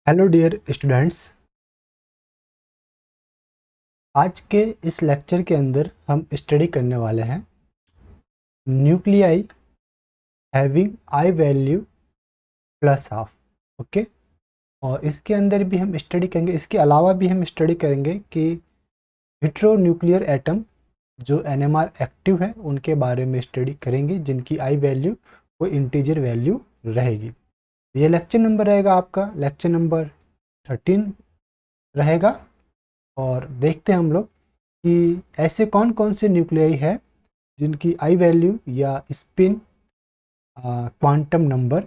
Hello dear students. आज के इस लेक्चर के अंदर हम स्टडी करने वाले हैं nuclei having I value plus half. Okay, और इसके अंदर भी हम स्टडी करेंगे, इसके अलावा भी हम स्टडी करेंगे कि हेटेरो न्यूक्लियर एटम जो एनएमआर एक्टिव है उनके बारे में स्टडी करेंगे, जिनकी आई वैल्यू वो इंटीजर वैल्यू रहेगी। ये लेक्चर नंबर रहेगा, आपका लेक्चर नंबर 13 रहेगा। और देखते हैं हम लोग कि ऐसे कौन कौन से न्यूक्लियाई है जिनकी आई वैल्यू या spin quantum number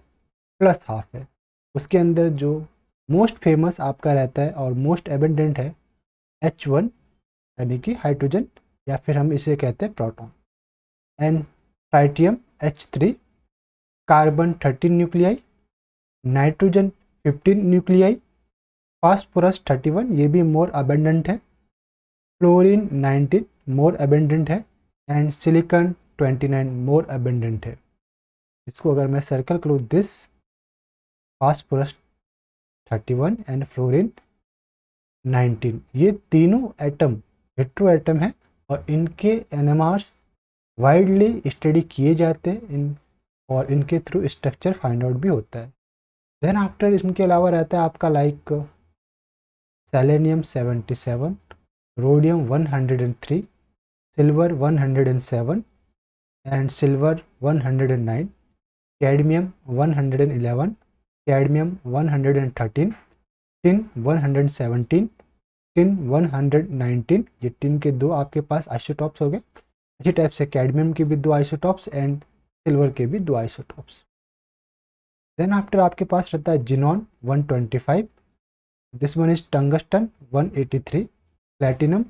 plus half है। उसके अंदर जो मोस्ट फेमस आपका रहता है और मोस्ट एबेंडेंट है H1, यानी कि हाइड्रोजन, या फिर हम इसे कहते हैं proton. And tritium H3, carbon 13 nuclei, nitrogen 15 nuclei, phosphorus 31, ये भी मोर अबेंडेंट है, फ्लोरीन 19 मोर अबेंडेंट है, एंड सिलिकॉन 29 मोर अबेंडेंट है। इसको अगर मैं सर्कल करूँ, दिस फास्फोरस 31 एंड फ्लोरीन 19, ये तीनों एटम हेटेरो एटम है और इनके एनएमआर्स वाइडली स्टडी किए जाते हैं और इनके थ्रू स्ट्रक्चर फाइंड आउट भी होता है। देन आफ्टर इनके अलावा रहता है आपका like selenium 77, rhodium 103, silver 107 and silver 109, cadmium 111, cadmium 113, tin 117, tin 119। ये टिन के दो आपके पास आइसोटॉप्स हो गए। इसी टाइप से कैडमियम के भी दो आइसोटॉप्स एंड सिल्वर के भी दो आइसोटॉप्स। देन आफ्टर आपके पास रहता है xenon 125, this one is tungsten 183, platinum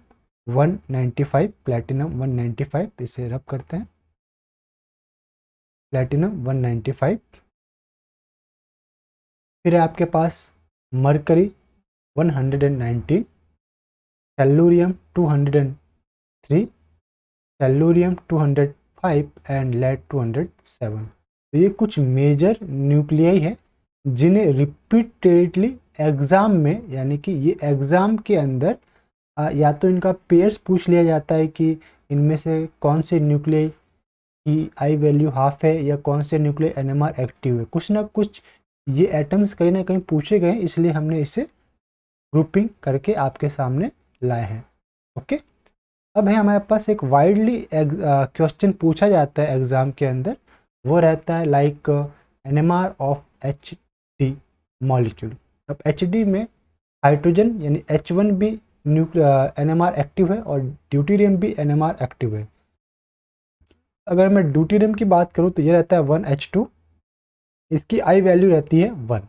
195, platinum 195, इसे रब करते हैं, प्लेटिनम 195। फिर है आपके पास मरकरी 119, टेल्लुरियम 203, टेल्लुरियम 205 एंड लेड 207। तो ये कुछ मेजर न्यूक्लियाई है जिन्हें रिपीटेडली एग्ज़ाम में, यानी कि ये एग्ज़ाम के अंदर या तो इनका पेयर्स पूछ लिया जाता है कि इनमें से कौन से न्यूक्लियाई की आई वैल्यू हाफ है या कौन से न्यूक्लियर एनएमआर एक्टिव है। कुछ ना कुछ ये एटम्स कहीं ना कहीं पूछे गए, इसलिए हमने इसे ग्रुपिंग करके आपके सामने लाए हैं। ओके, अब है हमारे पास एक वाइडली क्वेश्चन पूछा जाता है एग्ज़ाम के अंदर, वो रहता है like NMR of HD molecule. अब HD में हाइड्रोजन यानी H1 भी एनएमआर एक्टिव है और ड्यूटेरियम भी एनएमआर एक्टिव है। अगर मैं ड्यूटेरियम की बात करूँ तो ये रहता है 1H2, इसकी आई वैल्यू रहती है 1।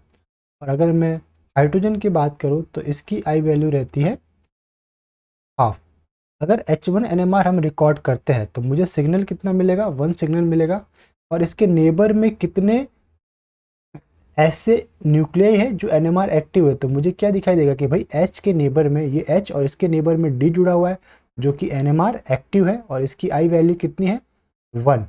और अगर मैं हाइड्रोजन की बात करूँ तो इसकी आई वैल्यू रहती है हाफ। अगर H1 NMR हम रिकॉर्ड करते हैं तो मुझे सिग्नल कितना मिलेगा, 1 सिग्नल मिलेगा। और इसके नेबर में कितने ऐसे न्यूक्लियाई है जो NMR एक्टिव है, तो मुझे क्या दिखाई देगा कि भाई H के नेबर में ये H और इसके नेबर में D जुड़ा हुआ है जो कि NMR एक्टिव है और इसकी आई वैल्यू कितनी है, 1।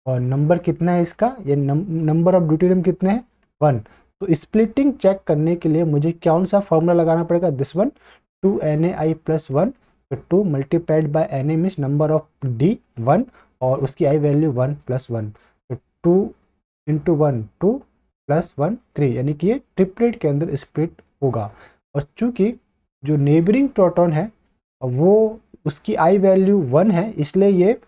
और नंबर कितना है इसका, ये नंबर ऑफ ड्यूटेरियम कितने हैं, 1। तो स्प्लिटिंग चेक करने के लिए मुझे कौन सा फॉर्मूला लगाना पड़ेगा, दिस वन, 2Na+1। तो 2 multiplied bye Na means number of D 1 और उसकी आई वैल्यू 1 + 1। तो 2 × 1 2 + 1 3, यानी कि ये ट्रिपलेट के अंदर स्प्लिट होगा। और चूंकि जो नेबरिंग प्रोटॉन है वो उसकी आई वैल्यू 1 है, इसलिए ये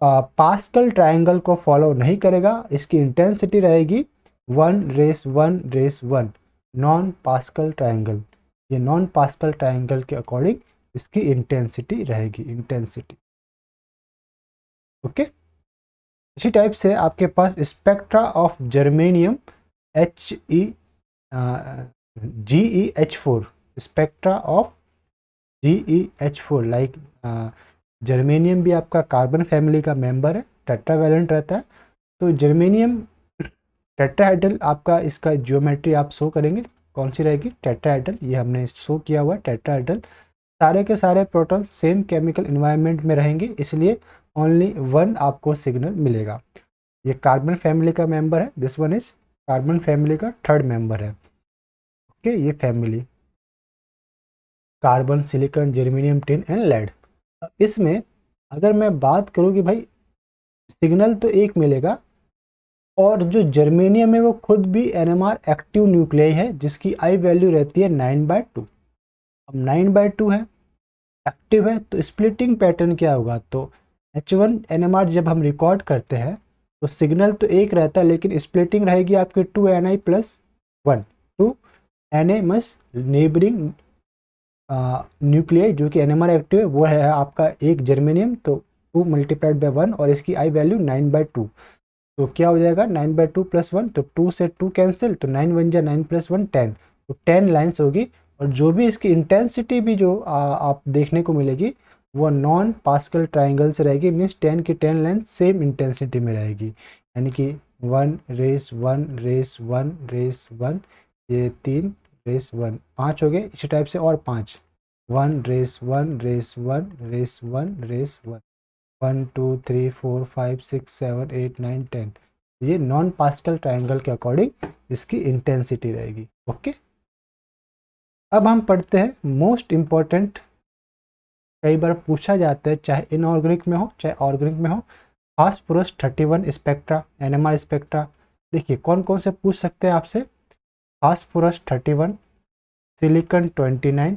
पास्कल ट्रायंगल को फॉलो नहीं करेगा। इसकी इंटेंसिटी रहेगी 1:1:1, नॉन पास्कल ट्रायंगल। ये नॉन पास्कल ट्रायंगल के अकॉर्डिंग इसकी इंटेंसिटी रहेगी, इंटेंसिटी। ओके, इसी टाइप से आपके पास spectra of germanium GeH4, spectra of GeH4 like germanium भी आपका कार्बन फैमिली का मेंबर है, टेट्रावैलेंट रहता है। तो जर्मेनियम टेट्राहेड्रल, आपका इसका ज्योमेट्री आप शो करेंगे, कौन सी रहेगी, टेट्राहेड्रल। ये हमने शो किया हुआ है टेट्राहेड्रल। सारे के सारे प्रोटॉन सेम केमिकल इन्वायरमेंट में रहेंगे, इसलिए ओनली 1 आपको सिग्नल मिलेगा। ये कार्बन फैमिली का मेंबर है, this one is carbon family का 3rd मेंबर है। ओके, ये family carbon, silicon, germanium, tin and lead. इसमें अगर मैं बात करूँ कि भाई सिग्नल तो एक मिलेगा, और जो जर्मेनियम है वो खुद भी NMR एक्टिव न्यूक्लियाई है जिसकी आई वैल्यू रहती है 9/2। अब 9/2 है, एक्टिव है, तो स्प्लिटिंग पैटर्न क्या होगा, तो H1 NMR जब हम रिकॉर्ड करते हैं तो सिग्नल तो एक रहता है लेकिन स्प्लिटिंग रहेगी आपके 2Ni+1, 2Na मस नेबरिंग न्यूक्लियाई जो कि NMR एक्टिव है वो है आपका एक जर्मेनियम, तो 2 × 1 और इसकी आई वैल्यू 9/2। तो क्या हो जाएगा 9/2 + 1, तो 2 से 2 कैंसिल, तो 9 बन जाए 9 + 1 10, तो 10 लाइन्स होगी। और जो भी इसकी इंटेंसिटी भी जो आप देखने को मिलेगी वो नॉन पास्कल ट्राइंगल से रहेगी, मीन्स 10 की 10 लाइन सेम इंटेंसिटी में रहेगी, यानी कि 1 रेस 1 रेस 1 रेस 1, ये 3 रेस 1, 5 हो गए। इसी टाइप से और 5, 1 रेस 1 रेस 1 रेस 1 रेस 1, 1 2 3 4 5 6 7 8 9 10, ये नॉन पास्कल ट्राइंगल के अकॉर्डिंग इसकी इंटेंसिटी रहेगी। ओके, अब हम पढ़ते हैं मोस्ट इम्पॉर्टेंट, कई बार पूछा जाता है चाहे इनऑर्गेनिक में हो चाहे ऑर्गेनिक में हो, फास्फोरस 31 स्पेक्ट्रा, NMR स्पेक्ट्रा। देखिए कौन कौन से पूछ सकते हैं आपसे, फास्फोरस 31, सिलिकॉन 29,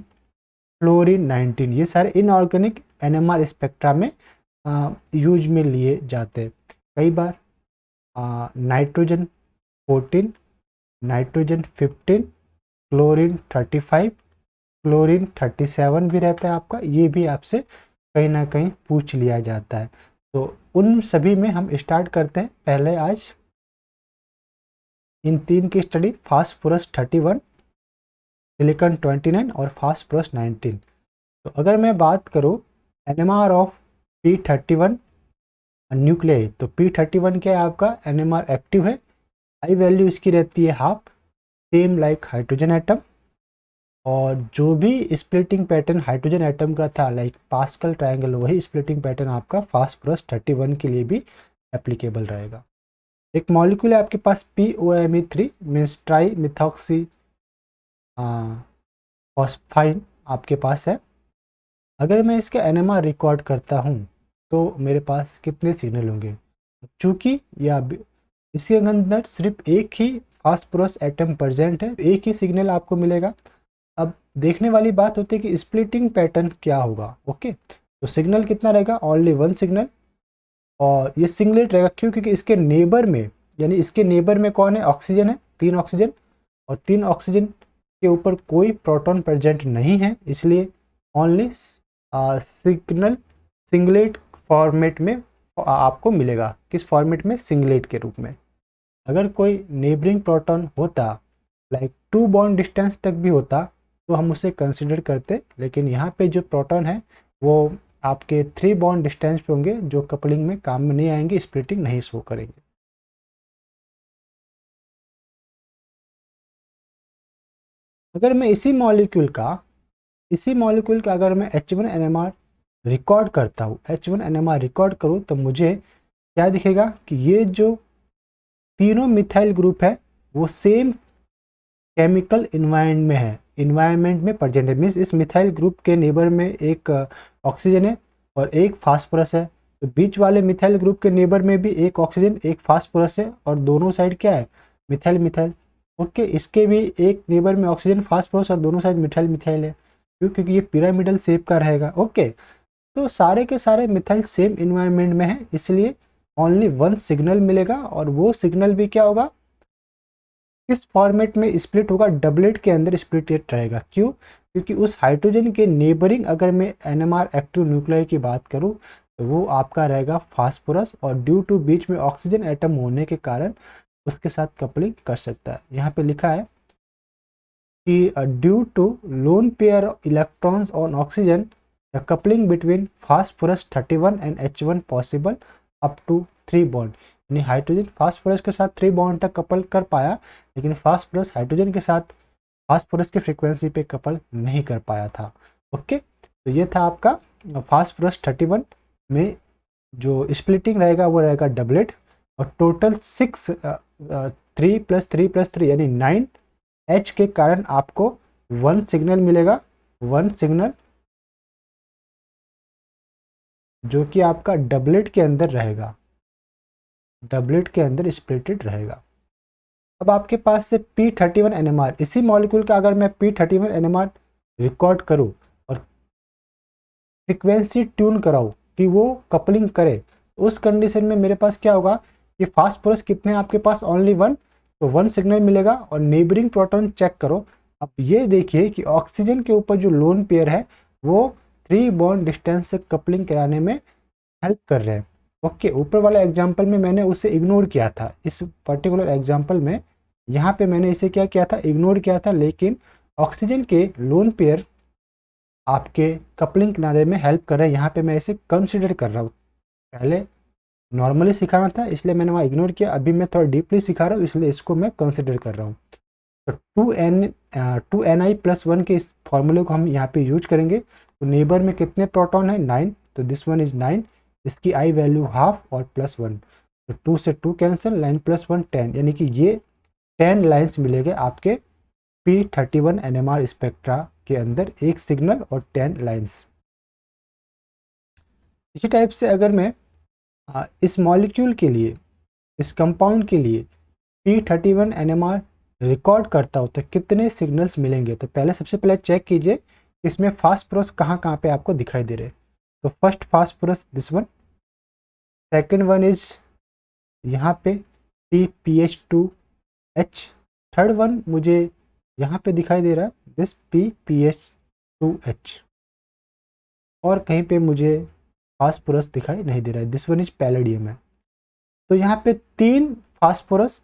फ्लोरीन 19, ये सारे इनऑर्गेनिक NMR स्पेक्ट्रा में यूज में लिए जाते हैं। कई बार नाइट्रोजन 14, नाइट्रोजन 15, क्लोरीन 35, क्लोरीन 37 भी रहता है आपका, ये भी आपसे कहीं ना कहीं पूछ लिया जाता है। तो उन सभी में हम स्टार्ट करते हैं पहले आज इन तीन की स्टडी, फास्फोरस 31, सिलिकॉन 29 और फास्फोरस 19। तो अगर मैं बात करूँ NMR ऑफ P31 न्यूक्लियाई, तो P31 क्या है आपका NMR एक्टिव है, आई वैल्यू इसकी रहती है half, same like hydrogen atom. और जो भी स्प्लिटिंग पैटर्न हाइड्रोजन एटम का था लाइक पास्कल ट्रायंगल, वही स्प्लिटिंग पैटर्न आपका फास्फोरस 31 के लिए भी एप्लीकेबल रहेगा। एक मॉलिक्यूल है आपके पास POMe3 means try methoxy phosphine आपके पास है। अगर मैं इसका NMR रिकॉर्ड करता हूँ तो मेरे पास कितने सिग्नल होंगे, चूँकि इसके अंदर सिर्फ एक ही फास्फोरस एटम प्रेजेंट है, एक ही सिग्नल आपको मिलेगा। अब देखने वाली बात होती है कि स्प्लिटिंग पैटर्न क्या होगा। ओके, तो सिग्नल कितना रहेगा, ओनली 1 सिग्नल, और ये सिंगलेट रहेगा क्यों, क्योंकि इसके नेबर में, यानी इसके नेबर में कौन है, ऑक्सीजन है, 3 ऑक्सीजन, और 3 ऑक्सीजन के ऊपर कोई प्रोटॉन प्रेजेंट नहीं है, इसलिए ओनली सिग्नल सिंगलेट फॉर्मेट में आपको मिलेगा। किस फॉर्मेट में, सिंगलेट के रूप में। अगर कोई नेबरिंग प्रोटॉन होता लाइक 2 बॉन्ड डिस्टेंस तक भी होता तो हम उसे कंसिडर करते, लेकिन यहाँ पे जो प्रोटॉन है वो आपके 3 बॉन्ड डिस्टेंस पे होंगे जो कपलिंग में काम में नहीं आएंगे, स्प्लिटिंग नहीं शो करेंगे। अगर मैं इसी मॉलिक्यूल का अगर मैं H1 NMR रिकॉर्ड करता हूँ, H1 NMR रिकॉर्ड करूँ, तो मुझे क्या दिखेगा कि ये जो तीनों मिथाइल ग्रुप है वो सेम केमिकल इन्वायरमेंट में प्रेजेंट है, मीन्स इस मिथाइल ग्रुप के नेबर में एक ऑक्सीजन है और एक फास्फोरस है, तो बीच वाले मिथाइल ग्रुप के नेबर में भी एक ऑक्सीजन एक फास्फोरस है, और दोनों साइड क्या है, मिथाइल मिथाइल। ओके, इसके भी एक नेबर में ऑक्सीजन फास्फोरस और दोनों साइड मिथाइल मिथाइल है, क्यों, क्योंकि ये पिरामिडल शेप का रहेगा। ओके, तो सारे के सारे मिथाइल सेम इन्वायरमेंट में है, इसलिए ओनली 1 सिग्नल मिलेगा, और वो सिग्नल भी क्या होगा, इस फॉर्मेट में स्प्लिट होगा, डबलेट के अंदर स्प्लिटेड रहेगा। क्यों, क्योंकि उस हाइड्रोजन के नेबरिंग अगर मैं NMR एक्टिव न्यूक्लियाई की बात करूं तो वो आपका रहेगा फास्फोरस, और ड्यू टू बीच में ऑक्सीजन एटम होने के कारण उसके साथ कपलिंग कर सकता है। यहाँ पे लिखा है कि due to lone pair electrons on oxygen the coupling between phosphorus 31 and H1 possible up to 3 bond, यानी हाइड्रोजन फास्फोरस के साथ 3 बॉन्ड तक कपल कर पाया, लेकिन फास्फोरस हाइड्रोजन के साथ फास्फोरस की फ्रीक्वेंसी पे कपल नहीं कर पाया था। ओके, तो ये था आपका फास्फोरस 31 में जो स्प्लिटिंग रहेगा वो रहेगा डबलेट, और टोटल 3 + 3 + 3 यानी 9 एच के कारण आपको 1 सिग्नल मिलेगा, 1 सिग्नल जो कि आपका डबलेट के अंदर रहेगा, डबलेट के अंदर स्प्लिटेड रहेगा। अब आपके पास से P31 NMR, इसी मॉलिक्यूल का अगर मैं P31 NMR रिकॉर्ड करूं और फ्रिक्वेंसी ट्यून कराऊं कि वो कपलिंग करे, उस कंडीशन में मेरे पास क्या होगा कि फास्फोरस कितने हैं आपके पास, ओनली 1, तो 1 सिग्नल मिलेगा। और नेबरिंग प्रोटॉन चेक करो, अब ये देखिए कि ऑक्सीजन के ऊपर जो लोन पेयर है वो 3 बॉन्ड डिस्टेंस से कपलिंग कराने में हेल्प कर रहे हैं। ओके, ऊपर वाला एग्जाम्पल में मैंने उसे इग्नोर किया था, इस पर्टिकुलर एग्जाम्पल में यहाँ पे मैंने इसे क्या किया था, इग्नोर किया था, लेकिन ऑक्सीजन के लोन पेयर आपके कपलिंग किनारे में हेल्प कर रहे हैं। यहाँ पे मैं इसे कंसिडर कर रहा हूँ, पहले नॉर्मली सिखाना था इसलिए मैंने वहाँ इग्नोर किया, अभी मैं थोड़ा डीपली सिखा रहा हूँ इसलिए इसको मैं कंसिडर कर रहा हूँ। तो 2ni+1 के इस फॉर्मूले को हम यहाँ पे यूज करेंगे। तो नेबर में कितने प्रोटॉन है, 9, तो दिस वन इज 9, इसकी आई वैल्यू हाफ और +1, तो 2 से 2 कैंसिल, 9+1 10, यानी कि ये 10 लाइन्स मिलेंगे आपके P31 NMR स्पेक्ट्रा के अंदर, एक सिग्नल और 10 लाइन्स। इसी टाइप से अगर मैं इस मॉलिक्यूल के लिए, इस कंपाउंड के लिए P31 NMR रिकॉर्ड करता हूँ तो कितने सिग्नल्स मिलेंगे। तो पहले सबसे पहले चेक कीजिए इसमें फास्फोरस कहाँ कहाँ पे आपको दिखाई दे रहे हैं। तो first phosphorus this one, second one is यहाँ पे PPH2H, थर्ड वन मुझे यहाँ पे दिखाई दे रहा है दिस PPH2H, और कहीं पे मुझे फास्फोरस दिखाई नहीं दे रहा है, दिस वन इज पैलेडियम है। तो यहाँ पे 3 फास्फोरस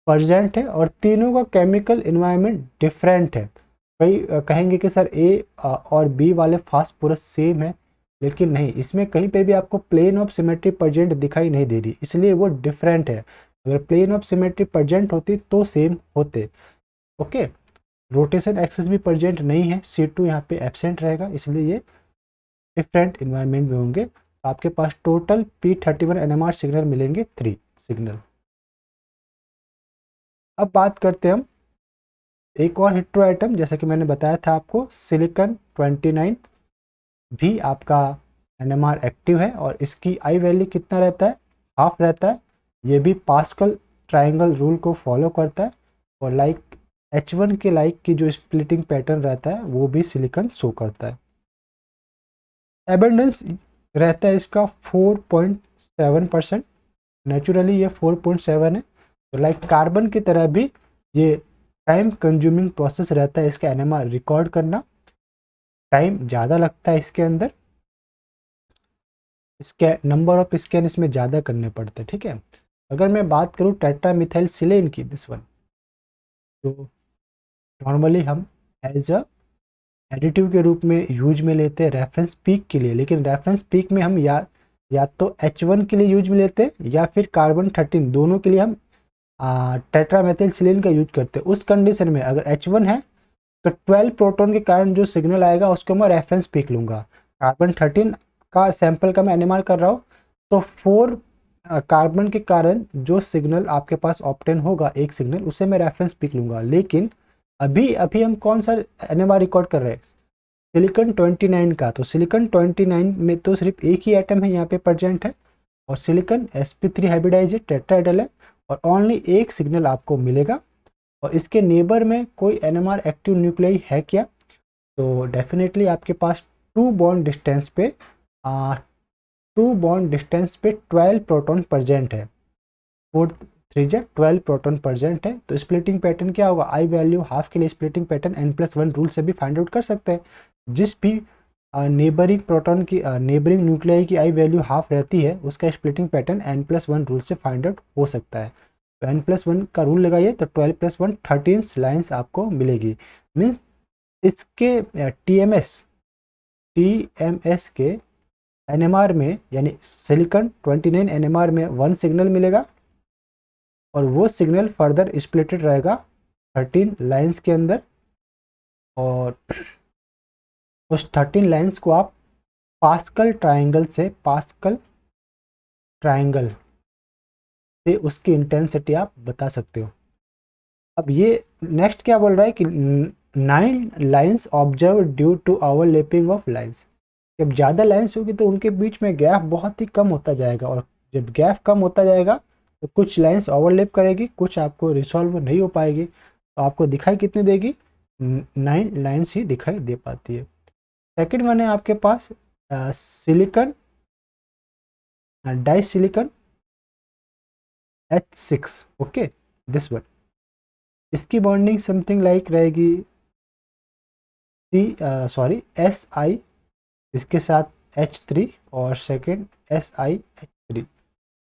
प्रेजेंट है और तीनों का केमिकल एनवायरनमेंट डिफरेंट है। कई कहेंगे कि सर ए और बी वाले फास्फोरस सेम है, लेकिन नहीं, इसमें कहीं पे भी आपको प्लेन ऑफ सिमेट्री प्रेजेंट दिखाई नहीं दे रही, इसलिए वो डिफरेंट है। अगर प्लेन ऑफ सिमेट्री प्रेजेंट होती तो सेम होते। ओके, रोटेशन एक्सिस भी प्रेजेंट नहीं है, C2 यहाँ पे एब्सेंट रहेगा, इसलिए ये डिफरेंट इन्वायरमेंट में होंगे। आपके पास टोटल P31 NMR सिग्नल मिलेंगे 3 सिग्नल। अब बात करते हैं हम एक और हेट्रो आइटम, जैसा कि मैंने बताया था आपको, सिलिकॉन 29 भी आपका NMR एक्टिव है और इसकी आई वैल्यू कितना रहता है, हाफ रहता है। ये भी पास्कल ट्रायंगल रूल को फॉलो करता है और लाइक H1 के लाइक की जो स्प्लिटिंग पैटर्न रहता है वो भी सिलिकॉन शो करता है। एबंडेंस रहता है इसका 4.7%, नेचुरली ये 4.7 है। तो लाइक कार्बन की तरह भी ये टाइम कंज्यूमिंग प्रोसेस रहता है इसका NMR रिकॉर्ड करना, टाइम ज़्यादा लगता है इसके अंदर, इसके नंबर ऑफ स्कैन इसमें ज़्यादा करने पड़ते हैं। ठीक है, अगर मैं बात करूँ टेट्रामिथाइल सिलेन की, दिस वन, तो नॉर्मली हम एज अ एडिटिव के रूप में यूज में लेते हैं रेफरेंस पीक के लिए, लेकिन रेफरेंस पीक में हम या तो H1 के लिए यूज में लेते हैं या फिर कार्बन 13, दोनों के लिए हम टेट्रामेथिल सिलीन का यूज करते हैं। उस कंडीशन में अगर H1 है तो 12 प्रोटॉन के कारण जो सिग्नल आएगा उसको मैं रेफरेंस पीक लूँगा। कार्बन 13 का सैंपल का मैं NMR कर रहा हूँ तो 4 कार्बन के कारण जो सिग्नल आपके पास ऑब्टेन होगा, एक सिग्नल, उसे मैं रेफरेंस पीक लूँगा। लेकिन अभी अभी हम कौन सा NMR रिकॉर्ड कर रहे हैं, सिलिकॉन 29 का। तो सिलिकॉन 29 में तो सिर्फ एक ही एटम है यहाँ पे प्रेजेंट है और सिलिकॉन sp3 हाइब्रिडाइज है, टेट्राहेड्रल है, और ओनली एक सिग्नल आपको मिलेगा। और इसके नेबर में कोई NMR एक्टिव न्यूक्लियाई है क्या, तो डेफिनेटली आपके पास 2 बॉन्ड डिस्टेंस पे 12 प्रोटॉन प्रेजेंट है, 4 3 12 प्रोटॉन प्रेजेंट है। तो स्प्लिटिंग पैटर्न क्या होगा, आई वैल्यू हाफ के लिए स्प्लिटिंग पैटर्न n+1 रूल से भी फाइंड आउट कर सकते हैं। जिस भी नेबरिंग प्रोटॉन की नेबरिंग न्यूक्लियाई की आई वैल्यू हाफ रहती है उसका स्प्लिटिंग पैटर्न n+1 रूल से फाइंड आउट हो सकता है। तो n+1 का रूल लगाइए तो 12+1 13 लाइन्स आपको मिलेगी। मीन्स इसके TMS के NMR में, यानी सिलिकॉन 29 NMR में 1 सिग्नल मिलेगा और वो सिग्नल फर्दर स्प्लिटेड रहेगा 13 लाइन्स के अंदर, और उस 13 लाइन्स को आप पास्कल ट्रायंगल से उसकी इंटेंसिटी आप बता सकते हो। अब ये नेक्स्ट क्या बोल रहा है कि 9 lines observe due to overlapping of lines. जब ज़्यादा लाइन्स होगी तो उनके बीच में गैप बहुत ही कम होता जाएगा, और जब गैप कम होता जाएगा तो कुछ लाइन्स ओवरलैप करेगी, कुछ आपको रिसॉल्व नहीं हो पाएगी, तो आपको दिखाई कितनी देगी, 9 लाइन्स ही दिखाई दे पाती है। सेकेंड वन है आपके पास silicon disilicon H6, okay, this one. इसकी बॉन्डिंग समथिंग लाइक रहेगी SI, इसके साथ H3 और सेकेंड SiH3,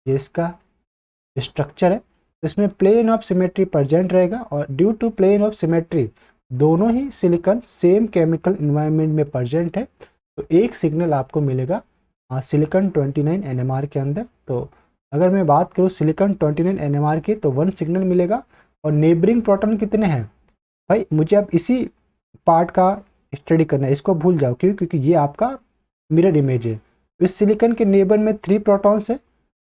ये इसका स्ट्रक्चर है। तो इसमें प्लेन ऑफ सिमेट्री प्रेजेंट रहेगा, और due to plane of symmetry दोनों ही सिलिकॉन सेम केमिकल इन्वायरमेंट में प्रेजेंट है, तो एक सिग्नल आपको मिलेगा सिलिकॉन 29 NMR के अंदर। तो अगर मैं बात करूँ सिलिकॉन 29 NMR की, तो 1 सिग्नल मिलेगा। और नेबरिंग प्रोटॉन कितने हैं भाई, मुझे अब इसी पार्ट का स्टडी करना है, इसको भूल जाओ, क्यों, क्योंकि ये आपका मिरर इमेज है। इस सिलिकॉन के नेबर में 3 प्रोटॉन्स है,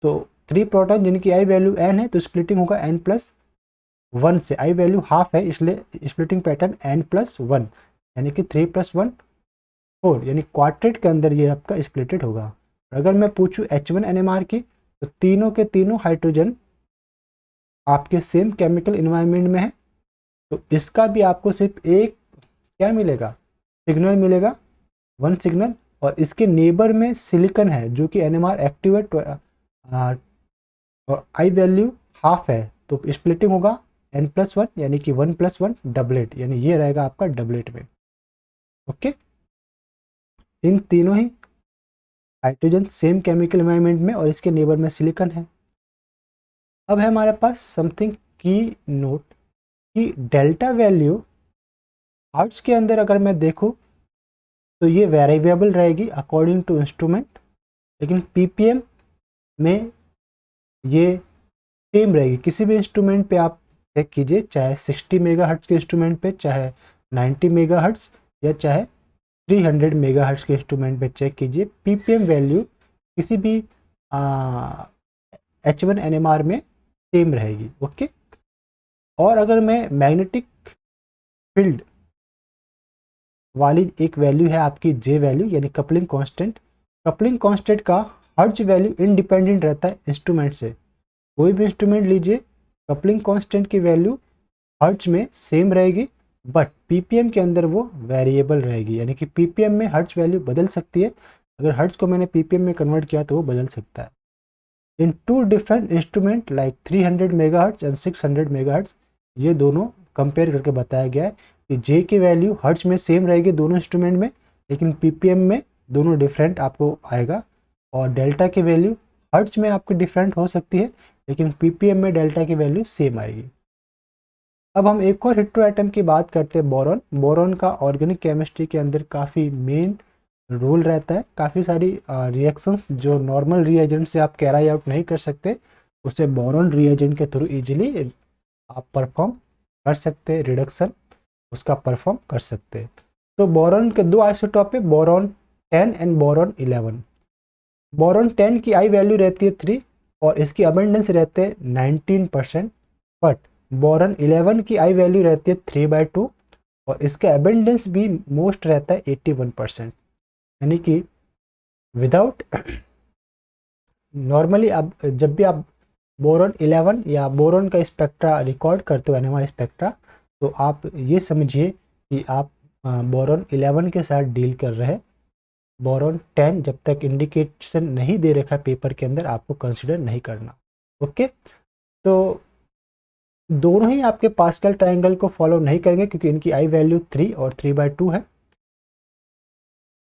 तो 3 प्रोटॉन जिनकी आई वैल्यू n है, तो स्प्लिटिंग होगा n+1 से। आई वैल्यू हाफ है, इसलिए स्प्लिटिंग पैटर्न n+1, यानी कि 3+1 4, यानी क्वार्टेट के अंदर ये आपका स्प्लिटेड होगा। अगर मैं पूछूं H1 NMR की, तो तीनों के तीनों हाइड्रोजन आपके सेम केमिकल इन्वायरमेंट में है, तो इसका भी आपको सिर्फ एक क्या मिलेगा, सिग्नल मिलेगा, 1 सिग्नल। और इसके नेबर में सिलिकॉन है जो कि NMR एक्टिव है, और आई वैल्यू हाफ है, तो स्प्लिटिंग होगा n+1, यानी कि 1+1 डबलेट, यानी ये रहेगा आपका डबलेट में, ओके। इन तीनों ही हाइड्रोजन सेम केमिकल एनवायरनमेंट में, और इसके नेबर में सिलिकॉन है। अब है हमारे पास समथिंग की नोट कि डेल्टा वैल्यू हर्ट्ज के अंदर अगर मैं देखूं तो ये वेरिएबल रहेगी अकॉर्डिंग टू इंस्ट्रूमेंट, लेकिन पीपीएम में ये सेम रहेगी। किसी भी इंस्ट्रूमेंट पे आप चेक कीजिए, चाहे 60 मेगाहर्ट्ज के इंस्ट्रूमेंट पे, चाहे 90 मेगाहर्ट्ज, या चाहे 300 मेगाहर्ट्ज के इंस्ट्रूमेंट पे चेक कीजिए, पीपीएम वैल्यू किसी भी H1 NMR में सेम रहेगी, ओके। और अगर मैं मैग्नेटिक फील्ड वाली एक वैल्यू है आपकी J वैल्यू, यानी कपलिंग कांस्टेंट का हर्ट्ज वैल्यू इंडिपेंडेंट रहता है इंस्ट्रूमेंट से। कोई भी इंस्ट्रूमेंट लीजिए, कपलिंग कांस्टेंट की वैल्यू हर्ट्ज में सेम रहेगी, बट पीपीएम के अंदर वो वेरिएबल रहेगी, यानी कि पीपीएम में हर्ट्ज वैल्यू बदल सकती है। अगर हर्ट्ज को मैंने पीपीएम में कन्वर्ट किया तो वो बदल सकता है। इन 2 different instrument like 300 megahertz and 600 megahertz, ये दोनों कंपेयर करके बताया गया है कि जे की वैल्यू हर्ट्ज में सेम रहेगी दोनों इंस्ट्रूमेंट में, लेकिन पीपीएम में दोनों डिफरेंट आपको आएगा। और डेल्टा की वैल्यू हर्ट्ज में आपकी डिफरेंट हो सकती है, लेकिन पीपीएम में डेल्टा की वैल्यू सेम आएगी। अब हम एक और हेटेरो एटम की बात करते हैं, बोरॉन। बोरॉन का ऑर्गेनिक केमिस्ट्री के अंदर काफ़ी मेन रोल रहता है। काफ़ी सारी रिएक्शंस जो नॉर्मल रिएजेंट से आप कैरी आउट नहीं कर सकते, उसे बोरॉन रिएजेंट के थ्रू इजीली आप परफॉर्म कर सकते हैं, रिडक्शन उसका परफॉर्म कर सकते हैं। तो बोरॉन के 2 आइसोटॉप है, बोरॉन 10 एंड बोरॉन 11। बोरॉन 10 की आई वैल्यू रहती है 3, और इसकी अबेंडेंस रहते हैं 19%, बट बोरॉन 11 की आई वैल्यू रहती है 3/2, और इसका अबेंडेंस भी मोस्ट रहता है 81%। यानी कि विदाउट नॉर्मली अब जब भी आप बोरॉन 11 या बोरॉन का स्पेक्ट्रा रिकॉर्ड करते हो, एनएमआर स्पेक्ट्रा, तो आप ये समझिए कि आप बोरॉन 11 के साथ डील कर रहे हैं। बोरॉन 10 जब तक इंडिकेशन नहीं दे रखा पेपर के अंदर, आपको कंसिडर नहीं करना, ओके। तो दोनों ही आपके पास्कल ट्रायंगल को फॉलो नहीं करेंगे, क्योंकि इनकी आई वैल्यू 3 और 3/2 है।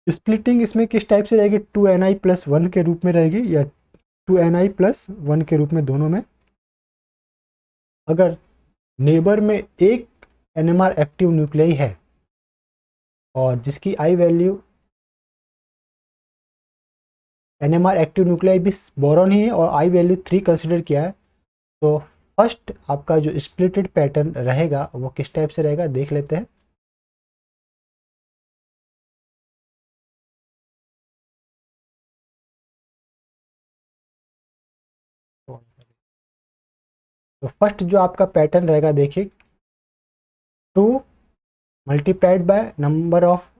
स्प्लिटिंग इसमें किस टाइप से रहेगी, 2Ni+1 के रूप में रहेगी, या 2Ni+1 के रूप में, दोनों में। अगर नेबर में एक NMR एक्टिव न्यूक्लियाई है और जिसकी I value NMR active nuclei भी बोरॉन ही है और आई वैल्यू 3 कंसिडर किया है, तो फर्स्ट आपका जो स्प्लिटेड पैटर्न रहेगा वो किस टाइप से रहेगा देख लेते हैं। तो फर्स्ट जो आपका पैटर्न रहेगा, देखिए 2 multiplied by number of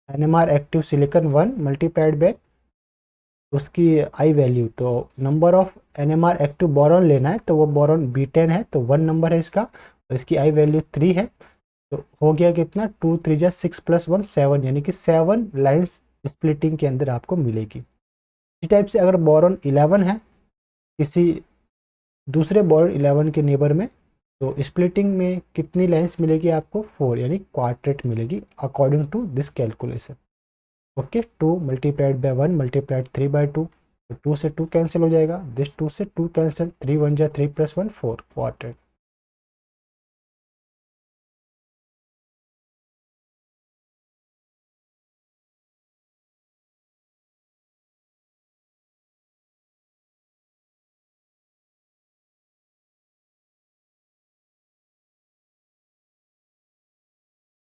NMR active silicon 1 multiplied by उसकी आई वैल्यू। तो number of NMR active boron लेना है, तो वो बोरॉन B10 है, तो 1 नंबर है इसका, तो इसकी आई वैल्यू 3 है। तो हो गया कितना, 2 3 जा 6 + 1 7, यानी कि 7 लाइन्स स्प्लिटिंग के अंदर आपको मिलेगी। इसी टाइप से अगर बोरॉन 11 है किसी दूसरे बोरॉन 11 के नेबर में, तो स्प्लिटिंग में कितनी लाइन्स मिलेगी आपको, 4, यानी क्वार्टेट मिलेगी according to this calculation. Okay, 2 multiplied by 1 multiplied 3/2, तो 2 से 2 कैंसिल हो जाएगा, दिस 2 से 2 कैंसिल, 3 1 जा 3 + 1 4 क्वार्टेट।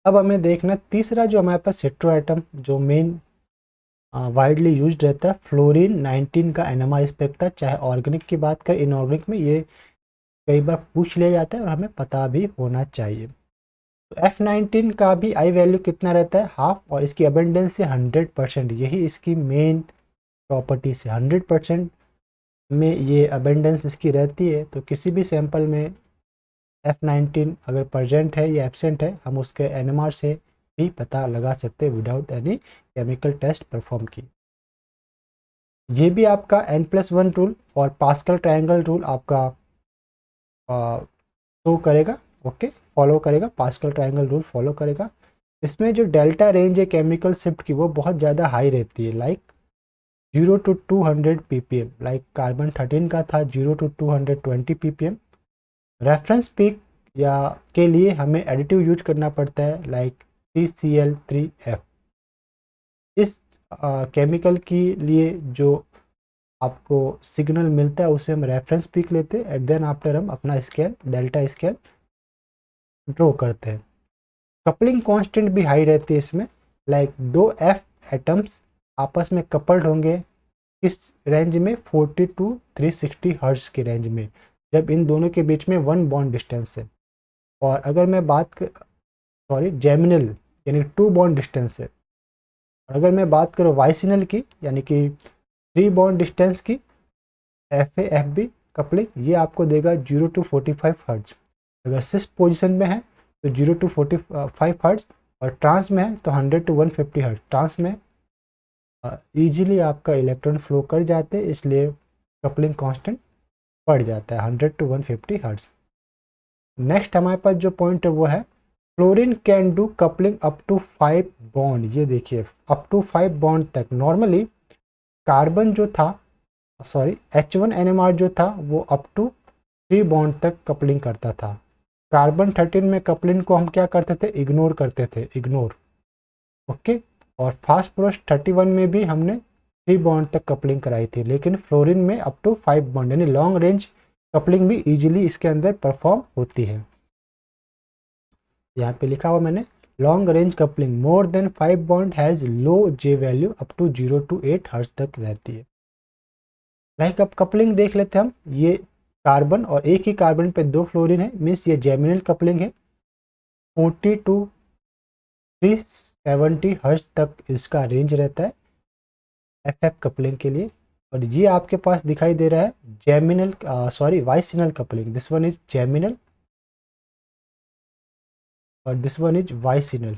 अब हमें देखना तीसरा जो हमारे पास हेटेरो एटम जो मेन वाइडली यूज्ड रहता है, फ्लोरीन 19 का NMR स्पेक्ट्रा, चाहे ऑर्गेनिक की बात करें इनऑर्गेनिक में, ये कई बार पूछ लिया जाता है और हमें पता भी होना चाहिए। तो F19 का भी आई वैल्यू कितना रहता है, हाफ, और इसकी अबेंडेंस से 100%, यही इसकी मेन प्रॉपर्टी से 100% में ये अबेंडेंस इसकी रहती है। तो किसी भी सैंपल में F19 अगर प्रेजेंट है या एब्सेंट है, हम उसके NMR से भी पता लगा सकते हैं without any chemical test perform की। ये भी आपका N+1 रूल और पास्कल ट्रायंगल रूल आपका शो करेगा, ओके, फॉलो करेगा, पास्कल ट्रायंगल रूल फॉलो करेगा। इसमें जो डेल्टा रेंज है केमिकल शिफ्ट की वो बहुत ज़्यादा हाई रहती है, like 0 to 200 ppm, like carbon 13 का था 0 to 220 ppm। रेफरेंस पीक या के लिए हमें एडिटिव यूज करना पड़ता है, लाइक CCl3F। इस केमिकल के लिए जो आपको सिग्नल मिलता है उसे हम रेफरेंस पीक लेते हैं, एंड देन आफ्टर हम अपना स्केल डेल्टा स्केल ड्रॉ करते हैं। कपलिंग कांस्टेंट भी हाई रहती है इसमें, लाइक 2 F एटम्स आपस में कपल्ड होंगे किस रेंज में, 40 to 360 हर्ट्ज की रेंज में, जब इन दोनों के बीच में 1 बॉन्ड डिस्टेंस है। और अगर मैं बात सॉरी जेमिनल यानी 2 बॉन्ड डिस्टेंस है, और अगर मैं बात करूँ वाइसिनल की यानी कि 3 बॉन्ड डिस्टेंस की, FA-FB कपलिंग, ये आपको देगा 0 to 45 हर्ट्ज। अगर सिस पोजिशन में है तो 0 to 45 हर्ट्ज, और ट्रांस में है तो 100 to 150 हर्ट्ज। ट्रांस में ईजिली आपका इलेक्ट्रॉन फ्लो कर जाते हैं, इसलिए कपलिंग कांस्टेंट बढ़ जाता है 100 to 150 हर्ट्ज। नेक्स्ट हमारे पास जो पॉइंट है वो है fluorine can do coupling up to 5 bond. ये देखिए अप टू 5 बॉन्ड तक। नॉर्मली कार्बन जो था सॉरी H1NMR जो था वो अप टू 3 बॉन्ड तक कपलिंग करता था। कार्बन 13 में कपलिंग को हम क्या करते थे, इग्नोर करते थे, इग्नोर, ओके। और फास्फोरस 31 में भी हमने 3 बॉन्ड तक कपलिंग कराई थी, लेकिन फ्लोरीन में अप टू 5 बॉन्ड यानी लॉन्ग रेंज कपलिंग भी इजीली इसके अंदर परफॉर्म होती है। यहाँ पे लिखा हुआ मैंने, long range coupling more than 5 bond has low J value up to 0 to 8 hertz तक रहती है। लाइक अब कपलिंग देख लेते हैं हम, ये कार्बन और एक ही कार्बन पे 2 फ्लोरीन है, मीन्स ये जेमिनल कपलिंग है। 40 to 370 हर्ट्ज तक इसका रेंज रहता है FF कपलिंग के लिए। और ये आपके पास दिखाई दे रहा है geminal sorry vicinal coupling, this one is geminal और दिस वन इज वाइसिनल।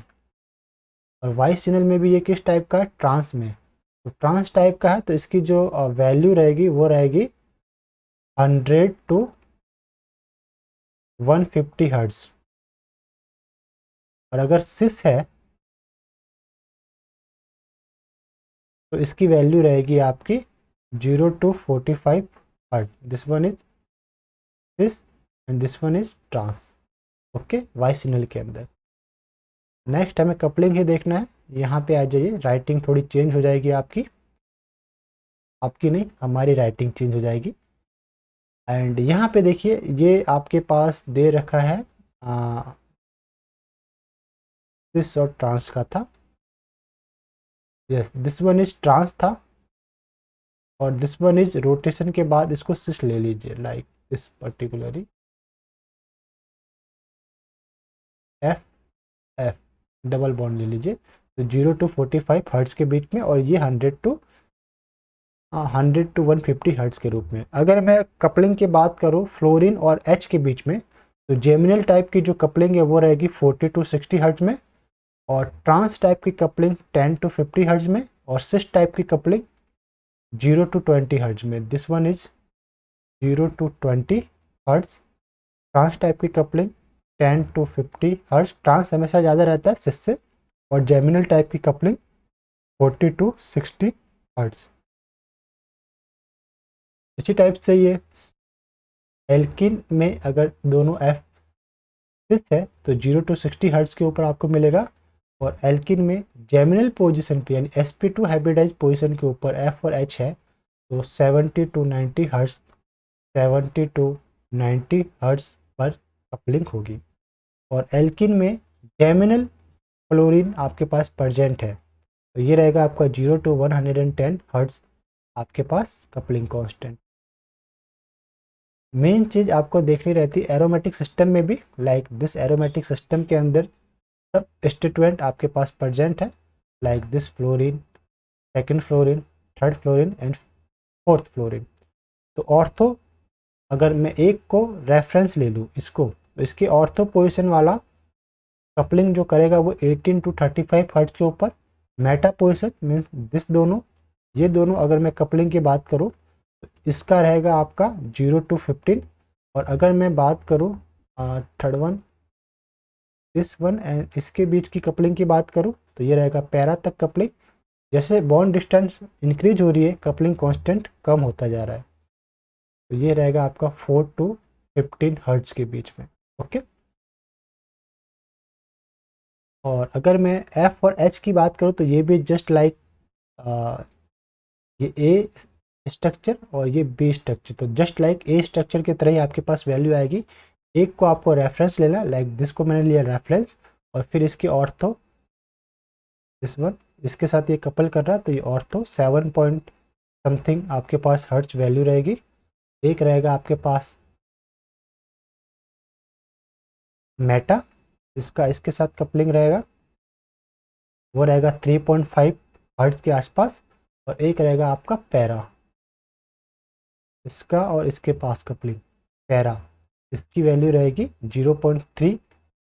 और वाइसिनल में भी ये किस टाइप का है, ट्रांस में। तो ट्रांस टाइप का है तो इसकी जो वैल्यू रहेगी वो रहेगी 100 to 150 हर्ट्ज। और अगर सिस है तो इसकी वैल्यू रहेगी आपकी 0 to 45 hertz. This one is cis and this one is trans, okay, vicinal के अंदर। नेक्स्ट हमें कपलिंग ही देखना है। यहाँ पे आ जाइए, राइटिंग थोड़ी चेंज हो जाएगी आपकी, आपकी नहीं हमारी राइटिंग चेंज हो जाएगी। एंड यहाँ पे देखिए ये आपके पास दे रखा है दिस और ट्रांस का था, yes this one is trans था, और दिस वन इज रोटेशन के बाद इसको सिस ले लीजिए, like this particularly F F double bond ले लीजिए, तो 0 to 45 हर्ट्ज़ के बीच में, और ये 100 to 150 हर्ट्ज़ के रूप में। अगर मैं कपलिंग की बात करूँ फ्लोरीन और एच के बीच में, तो जेमिनल टाइप की जो कपलिंग है वो रहेगी 40 to 60 हर्ट्ज़ में, और ट्रांस टाइप की कपलिंग 10 to 50 हर्ट्ज़ में, और सिस टाइप की कपलिंग 0 to 20 हर्ट्ज़ में। This one is 0 to 20 hertz. Trans type की कपलिंग 10 to 50 हर्ट्ज़, ट्रांस हमेशा ज़्यादा रहता है सिस से, और जेमिनल टाइप की कपलिंग 40 to 60 हर्ट्ज़। इसी टाइप से ये एल्किन में अगर दोनों एफ सिस है तो 0 to 60 हर्ट्ज़ के ऊपर आपको मिलेगा, और एल्किन में जेमिनल पोजीशन पे यानी sp2 हाइब्रिडाइज पोजीशन के ऊपर एफ और एच है तो 70 to 90 हर्ट्ज़ 70 to 90 हर्ट्ज़ पर कपलिंग होगी। और एल्किन में जेमिनल फ्लोरीन आपके पास प्रेजेंट है, तो ये रहेगा आपका 0 to 110 हर्ट्ज़ आपके पास कपलिंग कांस्टेंट। मेन चीज़ आपको देखनी रहती है एरोमेटिक सिस्टम में भी, लाइक दिस एरोमेटिक सिस्टम के अंदर सब स्टेटमेंट आपके पास प्रेजेंट है, like this fluorine, second fluorine, third fluorine and fourth fluorine. तो ऑर्थो अगर मैं एक को रेफरेंस ले लूँ इसको, तो इसकी ऑर्थो पोजीशन वाला कपलिंग जो करेगा वो 18 to 35 हर्ट्ज़ के ऊपर। मेटा पोजीशन मीन्स दिस दोनों, ये दोनों अगर मैं कपलिंग की बात करूँ तो इसका रहेगा आपका 0 to 15। और अगर मैं बात करूँ third one, this one and इसके बीच की कपलिंग की बात करूँ तो ये रहेगा पैरा तक कपलिंग। जैसे बॉन्ड डिस्टेंस इंक्रीज हो रही है कपलिंग कांस्टेंट कम होता जा रहा है, तो ये रहेगा आपका 4 to 15 हर्ट्ज़ के बीच में। ओके, और अगर मैं एफ और एच की बात करूँ तो ये भी जस्ट लाइक ये ए स्ट्रक्चर और ये बी स्ट्रक्चर, तो जस्ट लाइक ए स्ट्रक्चर की तरह ही आपके पास वैल्यू आएगी। एक को आपको रेफरेंस लेना, लाइक दिस को मैंने लिया रेफरेंस, और फिर इसकी ऑर्थो दिस वन, इसके साथ ये कपल कर रहा है तो ये ऑर्थो 7 पॉइंट समथिंग आपके पास हर्ट्ज वैल्यू रहेगी। एक रहेगा आपके पास मेटा, इसका इसके साथ कपलिंग रहेगा, वो रहेगा 3.5 हर्ट्ज के आसपास। और एक रहेगा आपका पैरा, इसका और इसके पास कपलिंग पैरा, इसकी वैल्यू रहेगी 0.3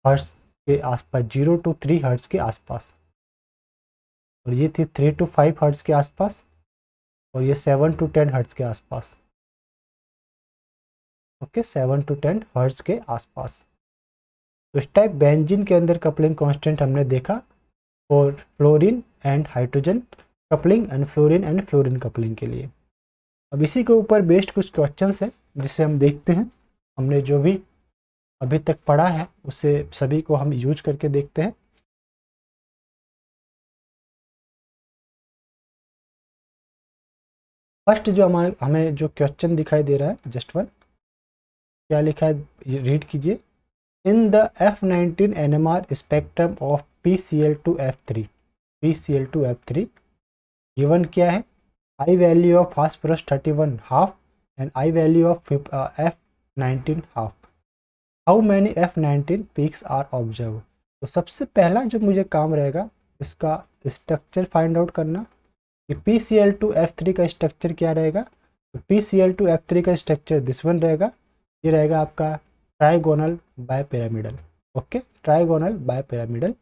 हर्ट्ज के आसपास, 0 to 3 हर्ट्ज के आसपास। और ये थी 3 to 5 हर्ट्ज के आसपास, और ये 7 to 10 हर्ट्ज के आसपास। ओके, 7 to 10 हर्ट्ज के आसपास। तो इस टाइप बेंजीन के अंदर कपलिंग कांस्टेंट हमने देखा और fluorine and hydrogen coupling and fluorine coupling के लिए। अब इसी के ऊपर बेस्ड कुछ क्वेश्चंस हैं जिसे हम देखते हैं। हमने जो भी अभी तक पढ़ा है उसे सभी को हम यूज करके देखते हैं। फर्स्ट जो हमें जो क्वेश्चन दिखाई दे रहा है जस्ट वन, क्या लिखा है रीड कीजिए। In the F19 NMR spectrum of PCl2F3 given क्या है, I value of phosphorus 31 half and I value of F19 half, how many F19 peaks are observe. तो सबसे पहला जो मुझे काम रहेगा इसका स्ट्रक्चर फाइंड आउट करना कि PCl2F3 का स्ट्रक्चर क्या रहेगा। तो PCl2F3 का स्ट्रक्चर दिस वन रहेगा, ये रहेगा आपका trigonal bipyramidal. Okay, trigonal bipyramidal,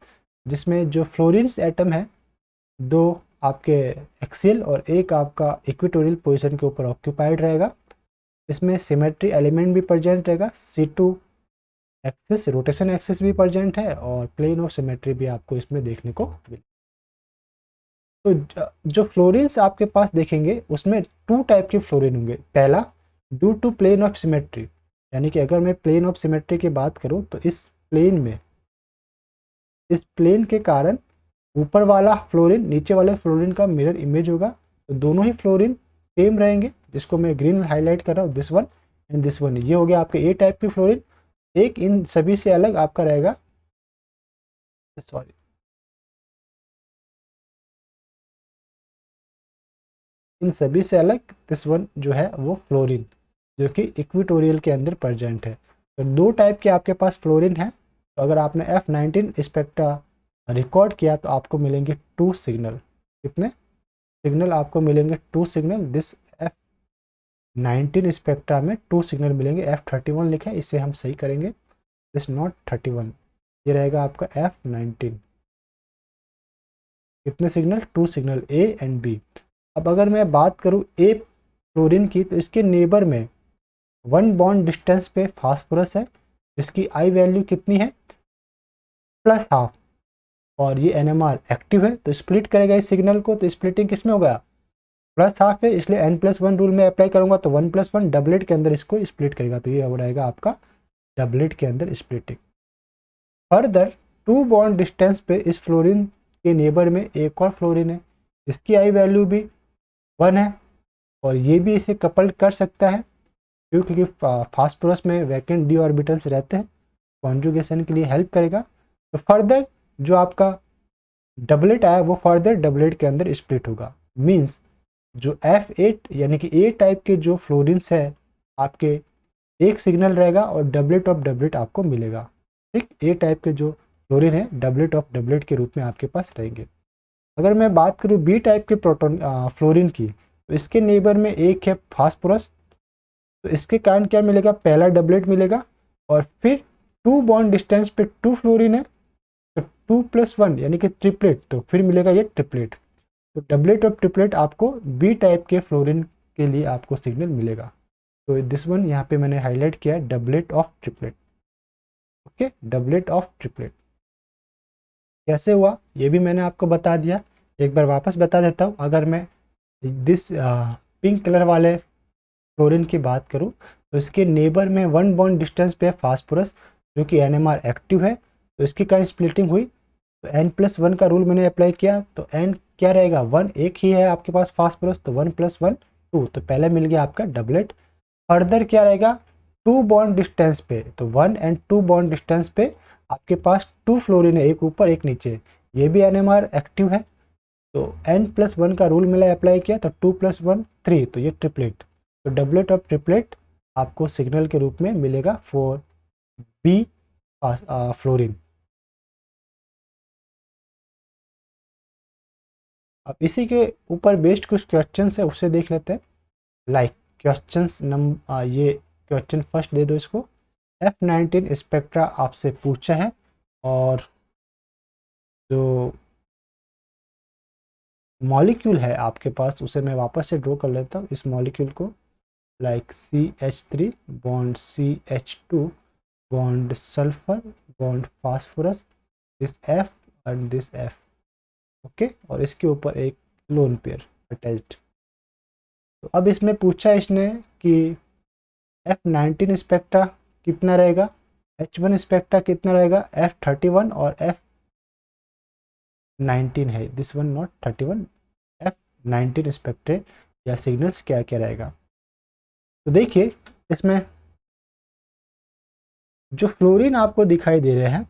जिसमें जो फ्लोरीन्स एटम है दो आपके एक्सियल और एक आपका इक्वेटोरियल पोजीशन के ऊपर ऑक्यूपाइड रहेगा। इसमें सिमेट्री एलिमेंट भी प्रेजेंट रहेगा, C2 एक्सिस रोटेशन एक्सिस भी प्रेजेंट है, और प्लेन ऑफ सिमेट्री भी आपको इसमें देखने को मिले। तो जो फ्लोरीन्स आपके पास देखेंगे उसमें टू टाइप के फ्लोरीन होंगे। पहला due to plane of symmetry, यानी कि अगर मैं प्लेन ऑफ सिमेट्री की बात करूं तो इस प्लेन में, इस प्लेन के कारण ऊपर वाला फ्लोरीन नीचे वाले फ्लोरीन का मिरर इमेज होगा, तो दोनों ही फ्लोरीन सेम रहेंगे, जिसको मैं ग्रीन हाईलाइट कर रहा हूँ, this one and this one. ये हो गया आपके ए टाइप की फ्लोरीन। एक इन सभी से अलग आपका रहेगा, सॉरी इन सभी से अलग दिस वन जो है वो फ्लोरीन, जो कि इक्वेटोरियल के अंदर प्रेजेंट है। तो दो टाइप के आपके पास फ्लोरीन है, तो अगर आपने F19 स्पेक्ट्रा रिकॉर्ड किया तो आपको मिलेंगे 2 सिग्नल। कितने सिग्नल आपको मिलेंगे? 2 सिग्नल। दिस F19 स्पेक्ट्रा में 2 सिग्नल मिलेंगे। F31 लिखा है, इसे हम सही करेंगे, दिस नॉट 31, ये रहेगा आपका F19। कितने signal? 2 signal, A and B। अब अगर मैं बात करूँ ए फ्लोरीन की, तो इसके नेबर में 1 बॉन्ड डिस्टेंस पे फास्फोरस है, जिसकी आई वैल्यू कितनी है? +½ और ये NMR एक्टिव है, तो स्प्लिट करेगा इस सिग्नल को। तो स्प्लिटिंग किस में होगा? +½ है, इसलिए N+1 रूल में अप्लाई करूंगा तो 1+1 डबलेट के अंदर इसको स्प्लिट करेगा, तो ये हो रहेगा आपका डबलेट के अंदर स्प्लिटिंग। फर्दर 2 बॉन्ड डिस्टेंस पे इस फ्लोरीन के नेबर में एक और फ्लोरीन है, इसकी आई वैल्यू भी 1 है, और ये भी इसे कपल्ड कर सकता है क्योंकि फास्फोरस में वैकेंट d ऑर्बिटल्स रहते हैं, कॉन्जुगेशन के लिए हेल्प करेगा। तो फर्दर जो आपका डबलेट आया वो फर्दर डबलेट के अंदर स्प्लिट होगा। मींस जो F8 यानी कि ए टाइप के जो फ्लोरिन्स है आपके, एक सिग्नल रहेगा और डबलेट ऑफ डबलेट आपको मिलेगा। ठीक, ए टाइप के जो फ्लोरिन है डबलेट ऑफ डबलेट के रूप में आपके पास रहेंगे। अगर मैं बात करूँ बी टाइप के प्रोटोन फ्लोरिन की, तो इसके नेबर में एक है फास्फोरस, तो इसके कारण क्या मिलेगा? पहला डबलेट मिलेगा, और फिर 2 बॉन्ड डिस्टेंस पे 2 फ्लोरिन है, तो 2+1 यानी कि ट्रिपलेट, तो फिर मिलेगा ये ट्रिपलेट। तो डबलेट ऑफ ट्रिपलेट आपको बी टाइप के फ्लोरिन के लिए आपको सिग्नल मिलेगा। तो दिस वन यहाँ पे मैंने हाईलाइट किया है, doublet of triplet. Okay, doublet of triplet कैसे हुआ ये भी मैंने आपको बता दिया, एक बार वापस बता देता हूँ। अगर मैं दिस पिंक कलर वाले फ्लोरिन की बात करूँ, तो इसके नेबर में 1 बॉन्ड डिस्टेंस पे है फास्फोरस, जो कि NMR एक्टिव है, तो इसके कारण स्प्लिटिंग हुई। तो N+1 का रूल मैंने अप्लाई किया, तो N क्या रहेगा? 1, एक ही है आपके पास फास्फोरस, तो 1+1 2, तो पहले मिल गया आपका डबलेट। फर्दर क्या रहेगा? 2 बॉन्ड डिस्टेंस पे, तो 1 एंड 2 बॉन्ड डिस्टेंस पे आपके पास 2 फ्लोरिन है, एक ऊपर एक नीचे, ये भी NMR एक्टिव है, तो N+1 का रूल मैंने अप्लाई किया, तो 2+1 3, तो ये ट्रिपलेट। तो डबलेट ऑफ ट्रिपलेट आपको सिग्नल के रूप में मिलेगा फॉर बी फ्लोरिन। अब इसी के ऊपर बेस्ड कुछ क्वेश्चन है, उससे देख लेते हैं। लाइक क्वेश्चंस ये क्वेश्चन फर्स्ट दे दो इसको। F19 स्पेक्ट्रा आपसे पूछा है, और जो मॉलिक्यूल है आपके पास उसे मैं वापस से ड्रॉ कर लेता हूँ, इस मॉलिक्यूल को। Like CH3 bond CH2 bond sulphur bond phosphorus, this F and this F। Okay, और इसके ऊपर एक लोन पेयर अटैच्ड। तो अब इसमें पूछा इसने कि F19 स्पेक्ट्रा कितना रहेगा, H1 स्पेक्ट्रा कितना रहेगा, F31 और F19 है, this one not 31, F19 Spectre या सिग्नल्स क्या क्या रहेगा। तो देखिए इसमें जो फ्लोरीन आपको दिखाई दे रहे हैं,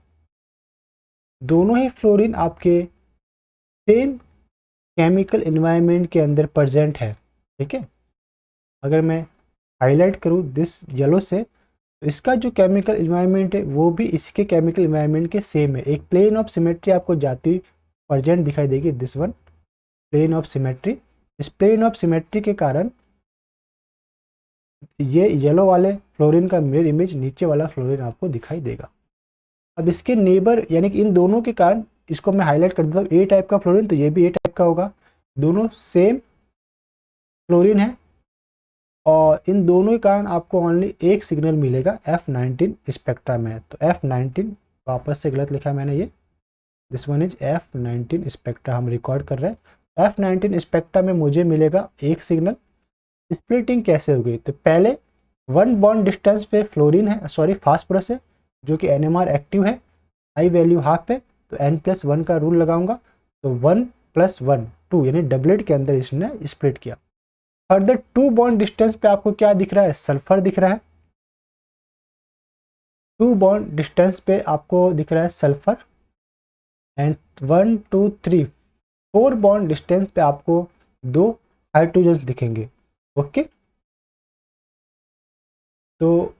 दोनों ही फ्लोरीन आपके सेम केमिकल एनवायरनमेंट के अंदर प्रेजेंट है। ठीक है, अगर मैं हाईलाइट करूँ दिस येलो से, तो इसका जो केमिकल एनवायरनमेंट है वो भी इसके केमिकल एनवायरनमेंट के सेम है। एक प्लेन ऑफ सिमेट्री आपको जाती हुई प्रेजेंट दिखाई देगी, this one plane of symmetry. इस प्लेन ऑफ सिमेट्री के कारण ये येलो वाले फ्लोरीन का मिरर इमेज नीचे वाला फ्लोरीन आपको दिखाई देगा। अब इसके नेबर यानी कि इन दोनों के कारण इसको मैं हाईलाइट कर देता हूँ, ए टाइप का फ्लोरीन, तो ये भी ए टाइप का होगा, दोनों सेम फ्लोरीन है, और इन दोनों के कारण आपको ओनली एक सिग्नल मिलेगा F19 स्पेक्ट्रा में। तो F19 वापस से गलत लिखा है मैंने, ये this one is F19 spectra हम रिकॉर्ड कर रहे हैं। F19 स्पेक्ट्रा में मुझे मिलेगा एक सिग्नल। स्प्लिटिंग कैसे होगी? तो पहले 1 बॉन्ड डिस्टेंस पे फ्लोरीन है, सॉरी फास्फोरस है, जो कि NMR एक्टिव है, आई वैल्यू हाफ है, तो N+1 का रूल लगाऊंगा, तो 1+1 2 यानी डबलेट के अंदर इसने स्प्लिट किया। फर्दर 2 बॉन्ड डिस्टेंस पे आपको क्या दिख रहा है? सल्फर दिख रहा है। 2 बॉन्ड डिस्टेंस पे आपको दिख रहा है सल्फर, एंड 1 2 3 4 बॉन्ड डिस्टेंस पे आपको 2 हाइड्रोजन दिखेंगे। ओके, तो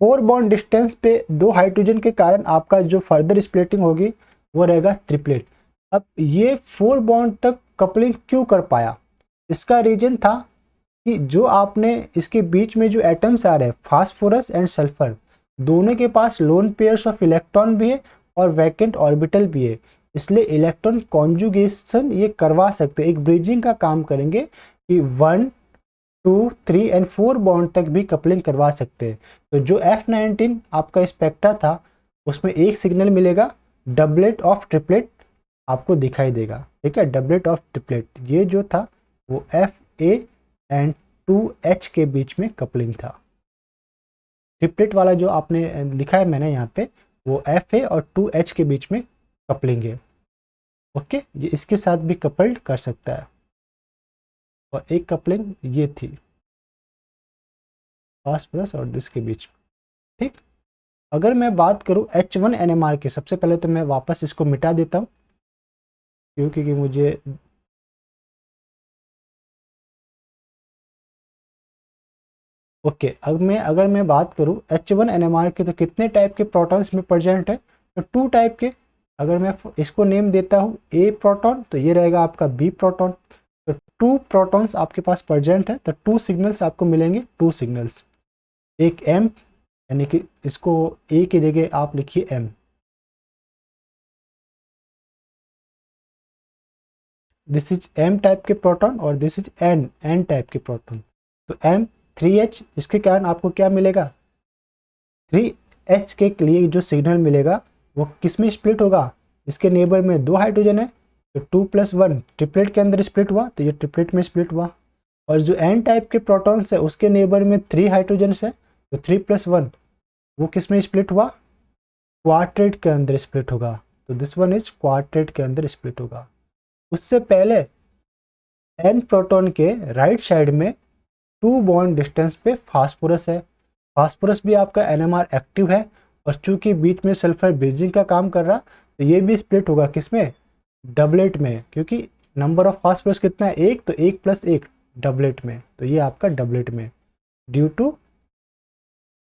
4 बॉन्ड डिस्टेंस पे 2 हाइड्रोजन के कारण आपका जो फर्दर स्प्लिटिंग होगी वो रहेगा ट्रिपलेट। अब ये 4 बॉन्ड तक कपलिंग क्यों कर पाया? इसका रीजन था कि जो आपने इसके बीच में जो एटम्स आ रहे हैं फास्फोरस एंड सल्फर, दोनों के पास लोन पेयर्स ऑफ इलेक्ट्रॉन भी है और वैकेंट ऑर्बिटल भी है, इसलिए इलेक्ट्रॉन कॉन्जुगेशन ये करवा सकते हैं, एक ब्रिजिंग का काम करेंगे कि 1, 2, 3 एंड 4 बॉन्ड तक भी कपलिंग करवा सकते हैं। तो जो F19 आपका स्पेक्ट्रा था उसमें एक सिग्नल मिलेगा, डबलेट ऑफ ट्रिपलेट आपको दिखाई देगा, ठीक है, डबलेट ऑफ ट्रिपलेट। ये जो था वो FA एंड 2H के बीच में कपलिंग था। ट्रिपलेट वाला जो आपने लिखा है मैंने यहाँ पे वो FA और 2H के बीच में कपलिंग है। ओके, ये इसके साथ भी कपल्ड कर सकता है। और एक कपलिंग ये थी फास्फोरस और दिस के बीच में, ठीक। अगर मैं बात करूँ H1 NMR की, सबसे पहले तो मैं वापस इसको मिटा देता हूँ क्योंकि मुझे ओके अगर मैं बात करूँ H1 NMR की तो कितने टाइप के प्रोटॉन्स में प्रेजेंट है? तो 2 टाइप के। अगर मैं इसको नेम देता हूँ A प्रोटॉन तो ये रहेगा आपका B प्रोटॉन। तो 2 प्रोटॉन्स आपके पास प्रेजेंट है, तो 2 सिग्नल्स आपको मिलेंगे, 2 सिग्नल्स। एक M, यानी कि इसको A की जगह आप लिखिए M। This is M type के प्रोटॉन और दिस इज N टाइप के प्रोटॉन। तो M 3H, इसके कारण आपको क्या मिलेगा? 3H के लिए जो सिग्नल मिलेगा वो किस में स्प्लिट होगा? इसके नेबर में 2 हाइड्रोजन है तो 2+1 ट्रिपलेट के अंदर स्प्लिट हुआ, तो ये ट्रिपलेट में स्प्लिट हुआ। और जो N टाइप के प्रोटॉन्स है उसके नेबर में 3 हाइड्रोजन है तो 3+1 वो किस में स्प्लिट हुआ? क्वार्टेट के अंदर स्प्लिट होगा। तो दिस वन इज क्वार्टेट के अंदर स्प्लिट होगा। उससे पहले N प्रोटॉन के राइट साइड में 2 बॉन्ड डिस्टेंस पे फास्फोरस है। फास्फोरस भी आपका NMR एक्टिव है और चूंकि बीच में सल्फर ब्रिजिंग का काम कर रहा तो ये भी स्प्लिट होगा किसमें? डबलेट में, क्योंकि नंबर ऑफ फास्फोरस कितना है? 1, तो 1+1 डबलेट में, तो ये आपका डबलेट में ड्यू टू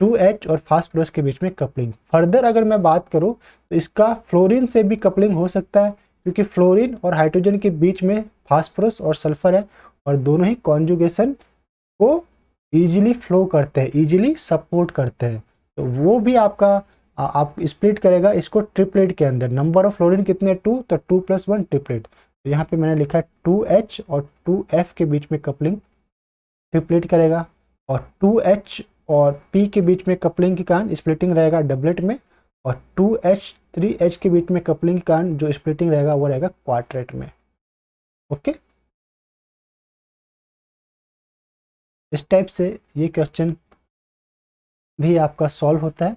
2H और फास्फोरस के बीच में कपलिंग। फर्दर अगर मैं बात करूं तो इसका फ्लोरीन से भी कपलिंग हो सकता है, क्योंकि फ्लोरीन और हाइड्रोजन के बीच में फास्फोरस और सल्फर है और दोनों ही कॉन्जुगेशन को इजीली फ्लो करते हैं, इजीली सपोर्ट करते हैं, तो वो भी आपका आप स्प्लिट करेगा इसको ट्रिपलेट के अंदर। नंबर ऑफ फ्लोरीन कितने? 2, तो 2+1 ट्रिपलेट। तो यहाँ पे मैंने लिखा है 2H और 2F के बीच में कपलिंग ट्रिपलेट करेगा, और 2H और P के बीच में कपलिंग के कारण स्प्लिटिंग रहेगा डबलेट में, और 2H 3H के बीच में कपलिंग के कारण जो स्प्लिटिंग रहेगा वो रहेगा क्वार्टेट में। ओके, इस टाइप से ये क्वेश्चन भी आपका सॉल्व होता है।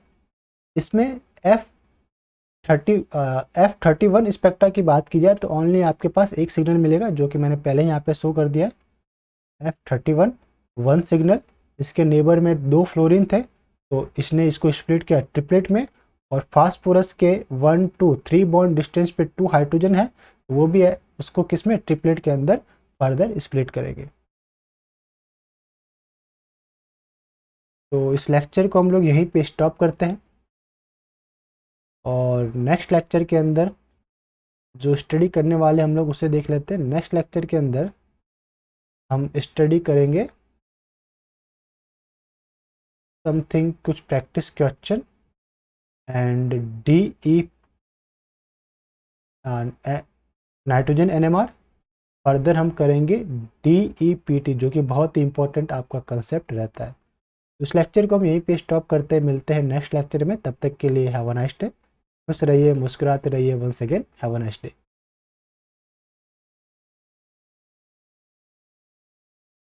इसमें F31 स्पेक्ट्रा की बात की जाए तो ओनली आपके पास एक सिग्नल मिलेगा, जो कि मैंने पहले यहाँ पे शो कर दिया है। F31 1 सिग्नल, इसके नेबर में 2 फ्लोरीन थे तो इसने इसको स्प्लिट किया ट्रिपलेट में, और फास्फोरस के 1, 2, 3 बॉन्ड डिस्टेंस पे 2 हाइड्रोजन है तो वो भी है, उसको किसमें? ट्रिपलेट के अंदर फर्दर स्प्लिट करेंगे। तो इस लेक्चर को हम लोग यहीं पे स्टॉप करते हैं, और नेक्स्ट लेक्चर के अंदर जो स्टडी करने वाले हम लोग उसे देख लेते हैं। नेक्स्ट लेक्चर के अंदर हम स्टडी करेंगे समथिंग, कुछ practice question and DE nitrogen NMR। Further हम करेंगे DEPT, जो कि बहुत ही इंपॉर्टेंट आपका कंसेप्ट रहता है। उस लेक्चर को हम यहीं पे स्टॉप करते हैं, मिलते हैं नेक्स्ट लेक्चर में। तब तक के लिए हैव अ नाइस डे। खुश रहिए, मुस्कुराते रहिए। Once again have a nice day.